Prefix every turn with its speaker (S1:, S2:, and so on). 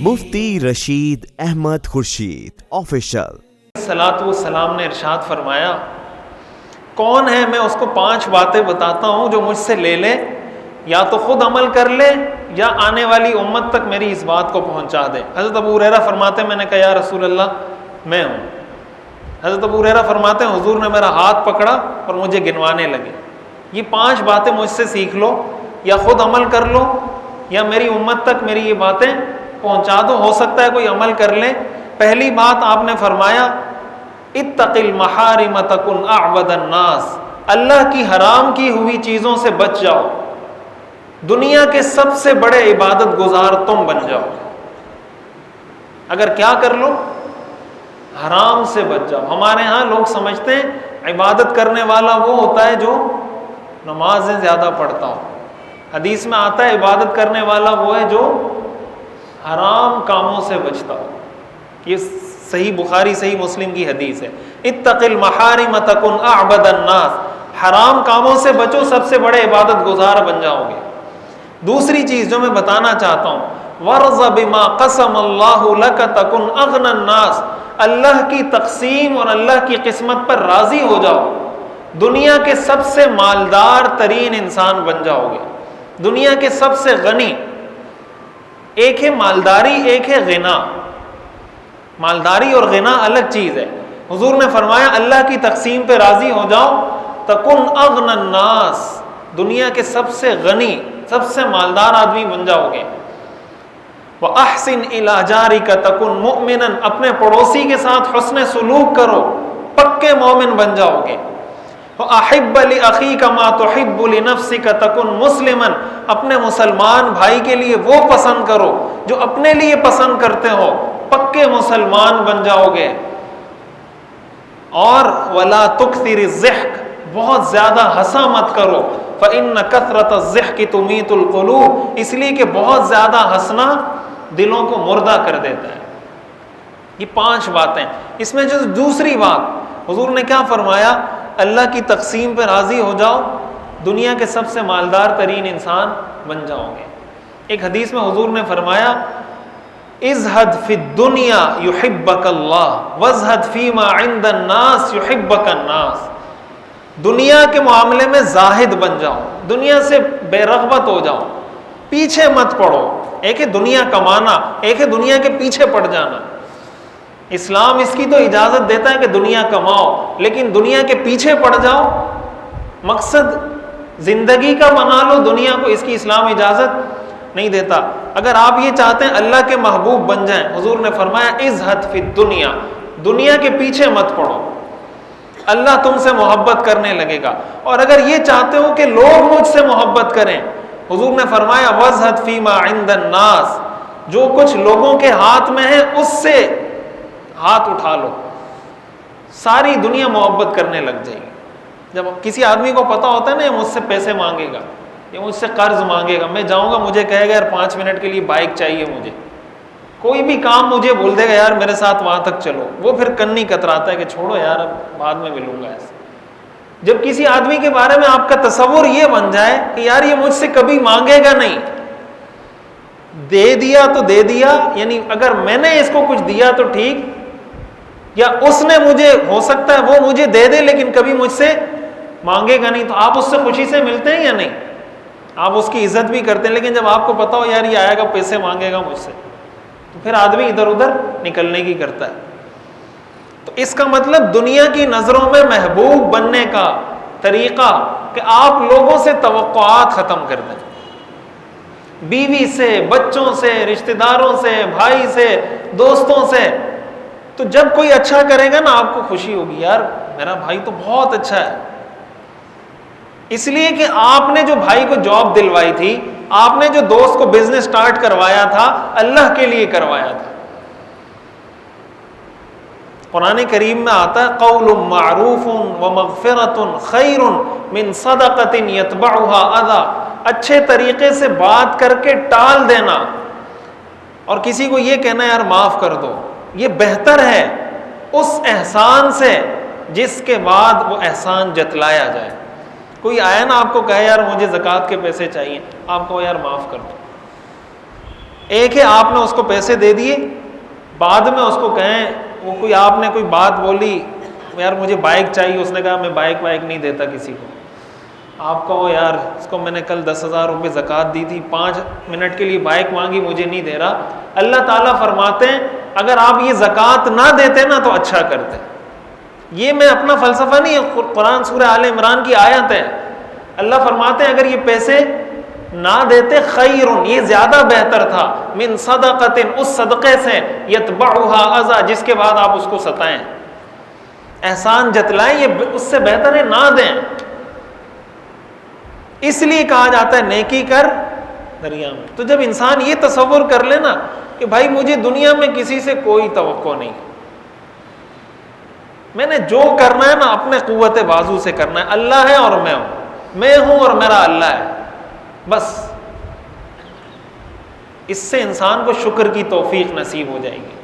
S1: مفتی Rashid Ahmad Khurshid official
S2: صلاۃ والسلام نے ارشاد فرمایا، کون ہے میں اس کو 5 باتیں بتاتا ہوں جو مجھ سے لے لے، یا تو خود عمل کر لے یا آنے والی امت تک میری اس بات کو پہنچا دے۔ حضرت ابو ہریرہ فرماتے ہیں میں نے کہا یا رسول اللہ میں ہوں۔ حضرت ابو ہریرہ فرماتے ہیں حضور نے میرا ہاتھ پکڑا اور مجھے گنوانے لگے، یہ 5 باتیں مجھ سے سیکھ لو، یا خود عمل کر لو یا میری امت تک میری یہ باتیں پہنچا دو، ہو سکتا ہے کوئی عمل کر لے۔ پہلی بات آپ نے فرمایا اتق المحارم تکن اعبد الناس، اللہ کی حرام کی ہوئی چیزوں سے بچ جاؤ، دنیا کے سب سے بڑے عبادت گزار تم بن جاؤ۔ اگر کیا کر لو؟ حرام سے بچ جاؤ۔ ہمارے ہاں لوگ سمجھتے ہیں عبادت کرنے والا وہ ہوتا ہے جو نمازیں زیادہ پڑھتا ہو، حدیث میں آتا ہے عبادت کرنے والا وہ ہے جو حرام کاموں سے بچتا ہو۔ یہ صحیح بخاری صحیح مسلم کی حدیث ہے، اتق المحارم تکن اعبد الناس، حرام کاموں سے بچو، سب سے بڑے عبادت گزار بن جاؤ گے۔ دوسری چیز جو میں بتانا چاہتا ہوں، وَرْضَ بِمَا قَسَمَ اللَّهُ لَكَ تَكُنْ أَغْنَى النَّاسِ، اللہ کی تقسیم اور اللہ کی قسمت پر راضی ہو جاؤ، دنیا کے سب سے مالدار ترین انسان بن جاؤ گے، دنیا کے سب سے غنی۔ ایک ہے مالداری، ایک ہے غنا۔ مالداری اور غنا الگ چیز ہے۔ حضور نے فرمایا اللہ کی تقسیم پہ راضی ہو جاؤ، تکن اغنى الناس، دنیا کے سب سے غنی سب سے مالدار آدمی بن جاؤ گے۔ وَأَحْسِنْ إِلَىٰ جَارِكَ تَكُنْ مُؤْمِنًا، اپنے پڑوسی کے ساتھ حسن سلوک کرو، پکے مومن بن جاؤ گے۔ وَأَحِبَّ لِأَخِيكَ مَا تُحِبُّ لِنَفْسِكَ تَكُنْ مُسْلِمًا، اپنے مسلمان بھائی کے لیے وہ پسند کرو جو اپنے لیے پسند کرتے ہو، پکے مسلمان بن جاؤ گے۔ اور وَلَا تُكْثِرِ الضِّحْكَ، بہت زیادہ ہنسا مت کرو، فَإِنَّ كَثْرَةَ الضِّحْكِ تُمِيتُ الْقُلُوبَ، اس لیے کہ بہت زیادہ ہنسنا دلوں کو مردہ کر دیتا ہے۔ یہ 5 باتیں۔ اس میں جو دوسری بات حضور نے کیا فرمایا، اللہ کی تقسیم پہ راضی ہو جاؤ، دنیا کے سب سے مالدار ترین انسان بن جاؤ گے۔ ایک حدیث میں حضور نے فرمایا ازہد فی الدنیا یحبک اللہ وازہد فیما عند الناس یحبک الناس، دنیا کے معاملے میں زاہد بن جاؤ، دنیا سے بے رغبت ہو جاؤ، پیچھے مت پڑو۔ ایک ہے دنیا کمانا، ایک ہے دنیا کے پیچھے پڑ جانا۔ اسلام اس کی تو اجازت دیتا ہے کہ دنیا کماؤ، لیکن دنیا کے پیچھے پڑ جاؤ، مقصد زندگی کا بنا لو، دنیا کو اس کی اسلام اجازت نہیں دیتا۔ اگر آپ یہ چاہتے ہیں اللہ کے محبوب بن جائیں، حضور نے فرمایا ازہد فی الدنیا، دنیا کے پیچھے مت پڑو، اللہ تم سے محبت کرنے لگے گا۔ اور اگر یہ چاہتے ہو کہ لوگ مجھ سے محبت کریں، حضور نے فرمایا وازہد فیما عند الناس، جو کچھ لوگوں کے ہاتھ میں ہے اس سے ہاتھ اٹھا لو، ساری دنیا محبت کرنے لگ جائے گی۔ جب کسی آدمی کو پتا ہوتا ہے نا یہ مجھ سے پیسے مانگے گا، یہ مجھ سے قرض مانگے گا، میں جاؤں گا مجھے کہے گا یار 5 منٹ کے لیے بائک چاہیے مجھے، کوئی بھی کام مجھے بول دے گا یار میرے ساتھ وہاں تک چلو، وہ پھر کنی کتراتا ہے کہ چھوڑو یار اب بعد میں ملوں گا۔ ایسے جب کسی آدمی کے بارے میں آپ کا تصور یہ بن جائے کہ یار یہ مجھ سے کبھی مانگے گا نہیں، دے دیا تو دے دیا، یعنی اگر میں نے اس کو کچھ دیا تو ٹھیک، یا اس نے مجھے ہو سکتا ہے وہ مجھے دے دے لیکن کبھی مجھ سے مانگے گا نہیں، تو آپ اس سے خوشی سے ملتے ہیں یا نہیں؟ آپ اس کی عزت بھی کرتے ہیں، لیکن جب آپ کو پتا ہو یار یہ آئے گا پیسے مانگے گا مجھ سے، تو پھر آدمی ادھر ادھر نکلنے کی کرتا ہے۔ تو اس کا مطلب دنیا کی نظروں میں محبوب بننے کا طریقہ کہ آپ لوگوں سے توقعات ختم کر دیں، بیوی سے، بچوں سے، رشتہ داروں سے، بھائی سے، دوستوں سے۔ تو جب کوئی اچھا کرے گا نا آپ کو خوشی ہوگی، یار میرا بھائی تو بہت اچھا ہے، اس لیے کہ آپ نے جو بھائی کو جاب دلوائی تھی، آپ نے جو دوست کو بزنس سٹارٹ کروایا تھا، اللہ کے لیے کروایا تھا۔ قرآن کریم میں آتا ہے قول معروف ومغفرۃ خیر من صدقۃ یتبعها اذی، اچھے طریقے سے بات کر کے ٹال دینا اور کسی کو یہ کہنا یار معاف کر دو، یہ بہتر ہے اس احسان سے جس کے بعد وہ احسان جتلایا جائے۔ کوئی آیا نا آپ کو کہے یار مجھے زکوٰۃ کے پیسے چاہیے، آپ کو یار معاف کر دو. ایک ہے آپ نے اس کو پیسے دے دیے، بعد میں اس کو کہیں وہ کوئی آپ نے کوئی بات بولی یار مجھے بائک چاہیے، اس نے کہا میں بائک نہیں دیتا کسی کو. آپ کہو یار اس کو میں نے کل 10,000 روپے زکوٰۃ دی تھی، 5 منٹ کے لیے بائک مانگی مجھے نہیں دے رہا. اللہ تعالیٰ فرماتے ہیں اگر آپ یہ زکوٰۃ نہ دیتے نا تو اچھا کرتے. یہ میں اپنا فلسفہ نہیں ہے، قرآن سورہ آل عمران کی آیت ہے. اللہ فرماتے ہیں اگر یہ پیسے نہ دیتے خیر، یہ زیادہ بہتر تھا، من صدقۃ، اس صدقے سے یتبعها اذى، جس کے بعد آپ اس کو ستائیں، احسان جتلائیں، یہ اس سے بہتر ہے نہ دیں. اس لیے کہا جاتا ہے نیکی کر دریا میں. تو جب انسان یہ تصور کر لے نا کہ بھائی مجھے دنیا میں کسی سے کوئی توقع نہیں، میں نے جو کرنا ہے نا اپنے قوت بازو سے کرنا ہے، اللہ ہے اور میں ہوں اور میرا اللہ ہے، بس اس سے انسان کو شکر کی توفیق نصیب ہو جائے گی.